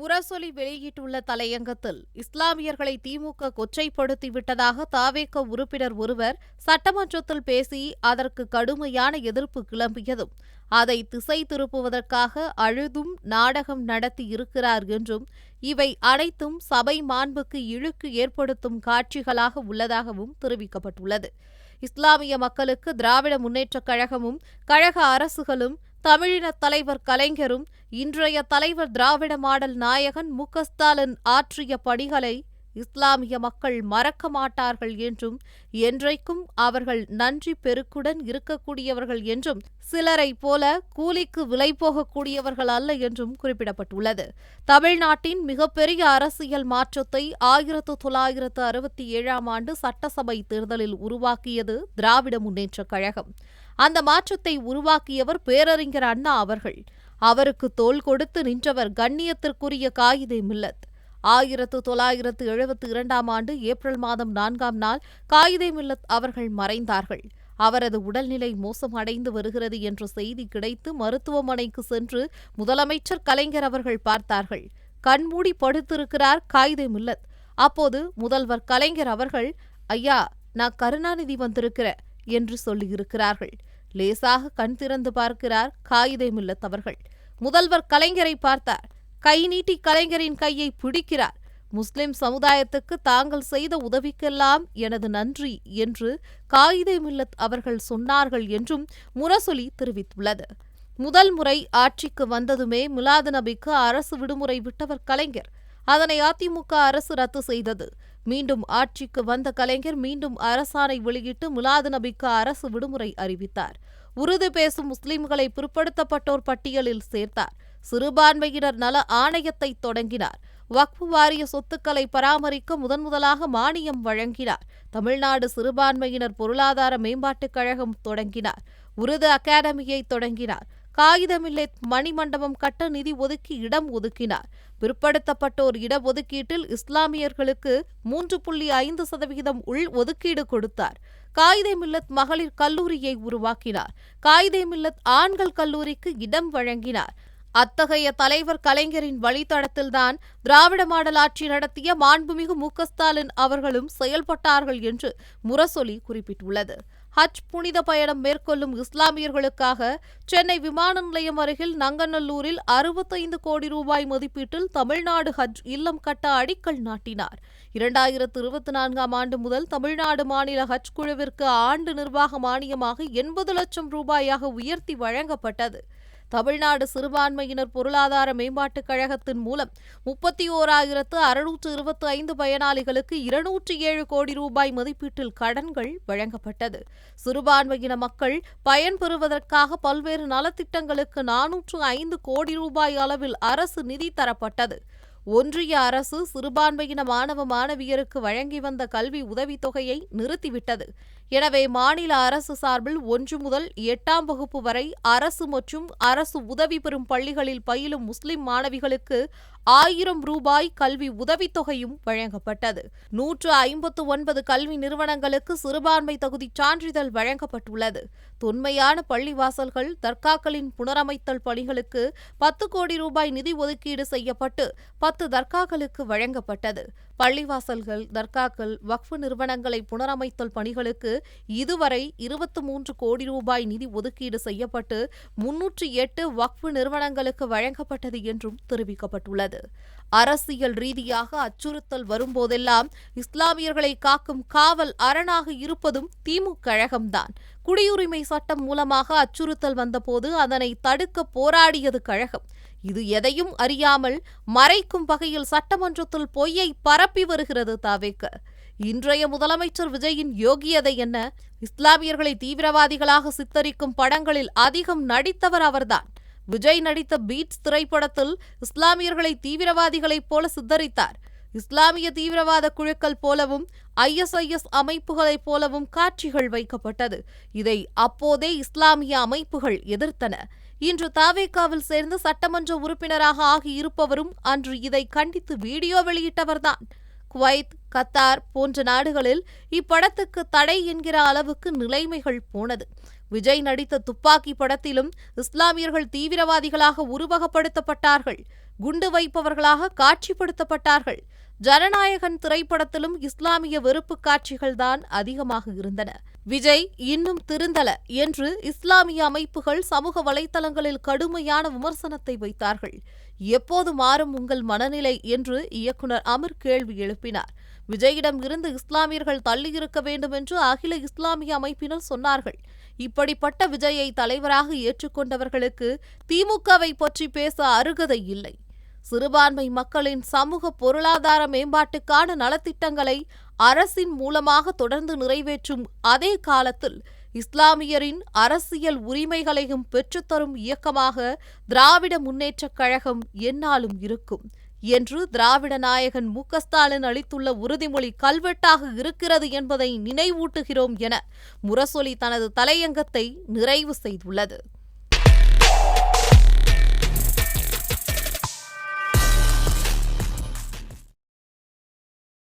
முரசொலி வெளியிட்டுள்ள தலையங்கத்தில் இஸ்லாமியர்களை திமுக கொச்சைப்படுத்திவிட்டதாக தவேக உறுப்பினர் ஒருவர் சட்டமன்றத்தில் பேசி அதற்கு கடுமையான எதிர்ப்பு கிளம்பியதும் அதை திசை திருப்புவதற்காக அழுதும் நாடகம் நடத்தி இருக்கிறார் என்றும் இவை அனைத்தும் சபை மாண்புக்கு இழுக்கு ஏற்படுத்தும் காட்சிகளாக உள்ளதாகவும் தெரிவிக்கப்பட்டுள்ளது. இஸ்லாமிய மக்களுக்கு திராவிட முன்னேற்றக் கழகமும் கழக அரசுகளும் தமிழின தலைவர் கலைஞரும் இன்றைய தலைவர் திராவிட மாடல் நாயகன் மு.க.ஸ்டாலின் ஆற்றிய பணிகளை இஸ்லாமிய மக்கள் மறக்க மாட்டார்கள் என்றும் என்றைக்கும் அவர்கள் நன்றி பெருக்குடன் இருக்கக்கூடியவர்கள் என்றும் சிலரைப் போல கூலிக்கு விலை போகக்கூடியவர்கள் அல்ல என்றும் குறிப்பிடப்பட்டுள்ளது. தமிழ்நாட்டின் மிகப்பெரிய அரசியல் மாற்றத்தை 1967ஆம் ஆண்டு சட்டசபை தேர்தலில் உருவாக்கியது திராவிட முன்னேற்றக் கழகம். அந்த மாற்றத்தை உருவாக்கியவர் பேரறிஞர் அண்ணா அவர்கள். அவருக்கு தோள் கொடுத்து நின்றவர் கண்ணியத்திற்குரிய காயிதே மில்லத். 1972ஆம் ஆண்டு ஏப்ரல் மாதம் 4ஆம் நாள் காயிதே மில்லத் அவர்கள் மறைந்தார்கள். அவரது உடல்நிலை மோசமடைந்து வருகிறது என்ற செய்தி கிடைத்து மருத்துவமனைக்கு சென்று முதலமைச்சர் கலைஞர் அவர்கள் பார்த்தார்கள். கண்மூடி படுத்திருக்கிறார் காயிதே மில்லத். அப்போது முதல்வர் கலைஞர் அவர்கள், ஐயா, நான் கருணாநிதி வந்திருக்கிறேன் என்று சொல்லியிருக்கிறார்கள். லேசாக கண் திறந்து பார்க்கிறார் காயிதே மில்லத் அவர்கள். முதல்வர் கலைஞரை பார்த்தார். கை நீட்டி கலைஞரின் கையை பிடிக்கிறார். முஸ்லிம் சமுதாயத்துக்கு தாங்கள் செய்த உதவிக்கெல்லாம் எனது நன்றி என்று காயிதே மில்லத் அவர்கள் சொன்னார்கள் என்றும் முரசொலி தெரிவித்துள்ளது. முதல் முறை ஆட்சிக்கு வந்ததுமே மிலாது நபிக்கு அரசு விடுமுறை விட்டவர் கலைஞர். அதனை அதிமுக அரசு ரத்து செய்தது. மீண்டும் ஆட்சிக்கு வந்த கலைஞர் மீண்டும் அரசாணை வெளியிட்டு மிலாது நபிக்கு அரசு விடுமுறை அறிவித்தார். உருது பேசும் முஸ்லிம்களை பிற்படுத்தப்பட்டோர் பட்டியலில் சேர்த்தார். சிறுபான்மையினர் நல ஆணையத்தை தொடங்கினார். வக்ஃபு வாரிய சொத்துக்களை பராமரிக்க முதன்முதலாக மானியம் வழங்கினார். தமிழ்நாடு சிறுபான்மையினர் பொருளாதார மேம்பாட்டுக் கழகம் தொடங்கினார். உருது அகாடமியை தொடங்கினார். காயிதே மில்லத் மணிமண்டபம் கட்ட நிதி ஒதுக்கி இடம் ஒதுக்கினார். பிற்படுத்தப்பட்டோர் இடஒதுக்கீட்டில் இஸ்லாமியர்களுக்கு 3.5% உள் ஒதுக்கீடு கொடுத்தார். காயிதே மில்லத் மகளிர் கல்லூரியை உருவாக்கினார். காயிதே மில்லத் ஆண்கள் கல்லூரிக்கு இடம் வழங்கினார். அத்தகைய தலைவர் கலைஞரின் வழித்தடத்தில்தான் திராவிட மாடல் ஆட்சி நடத்திய மாண்புமிகு மு.க.ஸ்டாலின் அவர்களும் செயல்பட்டார்கள் என்று முரசொலி குறிப்பிட்டுள்ளது. ஹஜ் புனித பயணம் மேற்கொள்ளும் இஸ்லாமியர்களுக்காக சென்னை விமான நிலையம் அருகில் நங்கநல்லூரில் 65 கோடி ரூபாய் மதிப்பீட்டில் தமிழ்நாடு ஹஜ் இல்லம் கட்ட அடிக்கல் நாட்டினார். 2024ஆம் ஆண்டு முதல் தமிழ்நாடு மாநில ஹஜ் குழுவிற்கு ஆண்டு நிர்வாக மானியமாக 80 லட்சம் ரூபாயாக உயர்த்தி வழங்கப்பட்டது. தமிழ்நாடு சிறுபான்மையினர் பொருளாதார மேம்பாட்டுக் கழகத்தின் மூலம் 31,625 பயனாளிகளுக்கு 207 கோடி ரூபாய் மதிப்பீட்டில் கடன்கள் வழங்கப்பட்டது. சிறுபான்மையின மக்கள் பயன்பெறுவதற்காக பல்வேறு நலத்திட்டங்களுக்கு 405 கோடி ரூபாய் அளவில் அரசு நிதி தரப்பட்டது. ஒன்றிய அரசு சிறுபான்மையின மாணவ மாணவியருக்கு வழங்கி வந்த கல்வி உதவித்தொகையை நிறுத்திவிட்டது. எனவே மாநில அரசு சார்பில் 1 முதல் 8ஆம் வகுப்பு வரை அரசு மற்றும் அரசு உதவி பெறும் பள்ளிகளில் பயிலும் முஸ்லிம் மாணவிகளுக்கு 1000 ரூபாய் கல்வி உதவித்தொகையும் வழங்கப்பட்டது. 159 கல்வி நிறுவனங்களுக்கு சிறுபான்மை தகுதி சான்றிதழ் வழங்கப்பட்டுள்ளது. தொன்மையான பள்ளிவாசல்கள், தர்காக்களின் புனரமைத்தல் பணிகளுக்கு 10 கோடி ரூபாய் நிதி ஒதுக்கீடு செய்யப்பட்டு 10 தர்காக்களுக்கு வழங்கப்பட்டது. பள்ளிவாசல்கள், தர்காக்கள், வக்ஃபு நிறுவனங்களை புனரமைத்தல் பணிகளுக்கு இதுவரை 23 கோடி ரூபாய் நிதி ஒதுக்கீடு செய்யப்பட்டு 308 வக்ஃபு நிறுவனங்களுக்கு வழங்கப்பட்டது என்றும் தெரிவிக்கப்பட்டுள்ளது. அரசியல் ரீதியாக அச்சுறுத்தல் வரும்போதெல்லாம் இஸ்லாமியர்களை காக்கும் காவல் அரணாக இருப்பதும் திமுக கழகம்தான். குடியுரிமை சட்டம் மூலமாக அச்சுறுத்தல் வந்தபோது அதனை தடுக்க போராடியது கழகம். இது எதையும் அறியாமல் மறைக்கும் வகையில் சட்டமன்றத்தில் பொய்யை பரப்பி வருகிறது தவேக. இன்றைய முதலமைச்சர் விஜயின் யோகியதை என்ன? இஸ்லாமியர்களை தீவிரவாதிகளாக சித்தரிக்கும் படங்களில் அதிகம் நடித்தவர் அவர்தான். விஜய் நடித்த பீட்ஸ் திரைப்படத்தில் இஸ்லாமியர்களை தீவிரவாதிகளைப் போல சித்தரித்தார். இஸ்லாமிய தீவிரவாத குழுக்கள் போலவும் ISIS அமைப்புகளைப் போலவும் காட்சிகள் வைக்கப்பட்டது. இதை அப்போதே இஸ்லாமிய அமைப்புகள் எதிர்த்தன. இன்று தவேகாவில் சேர்ந்து சட்டமன்ற உறுப்பினராக ஆகியிருப்பவரும் அன்று இதை கண்டித்து வீடியோ வெளியிட்டவர்தான். குவைத், கத்தார் போன்ற நாடுகளில் இப்படத்துக்கு தடை என்கிற அளவுக்கு நிலைமைகள் போனது. விஜய் நடித்த துப்பாக்கி படத்திலும் இஸ்லாமியர்கள் தீவிரவாதிகளாக உருவகப்படுத்தப்பட்டார்கள். குண்டு வைப்பவர்களாக காட்சிப்படுத்தப்பட்டார்கள். ஜனநாயகன் திரைப்படத்திலும் இஸ்லாமிய வெறுப்பு காட்சிகள்தான் அதிகமாக இருந்தன. விஜய் இன்னும் திருந்தல என்று இஸ்லாமிய அமைப்புகள் சமூக வலைதளங்களில் கடுமையான விமர்சனத்தை வைத்தார்கள். எப்போது மாறும் உங்கள் மனநிலை என்று இயக்குனர் அமீர் கேள்வி எழுப்பினார். விஜயிடம் இருந்து இஸ்லாமியர்கள் தள்ளியிருக்க வேண்டும் என்று அகில இஸ்லாமிய அமைப்பினர் சொன்னார்கள். இப்படிப்பட்ட விஜயை தலைவராக ஏற்றுக்கொண்டவர்களுக்கு திமுகவை பற்றி பேச அருகதை இல்லை. சிறுபான்மை மக்களின் சமூக பொருளாதார மேம்பாட்டுக்கான நலத்திட்டங்களை அரசின் மூலமாக தொடர்ந்து நிறைவேற்றும் அதே காலத்தில் இஸ்லாமியரின் அரசியல் உரிமைகளையும் பெற்றுத்தரும் இயக்கமாக திராவிட முன்னேற்றக் கழகம் எந்நாளும் இருக்கும் என்று திராவிட நாயகன் மு.க.ஸ்டாலின் அளித்துள்ள உறுதிமொழி கல்வெட்டாக இருக்கிறது என்பதை நினைவூட்டுகிறோம் என முரசொலி தனது தலையங்கத்தை நிறைவு செய்துள்ளது.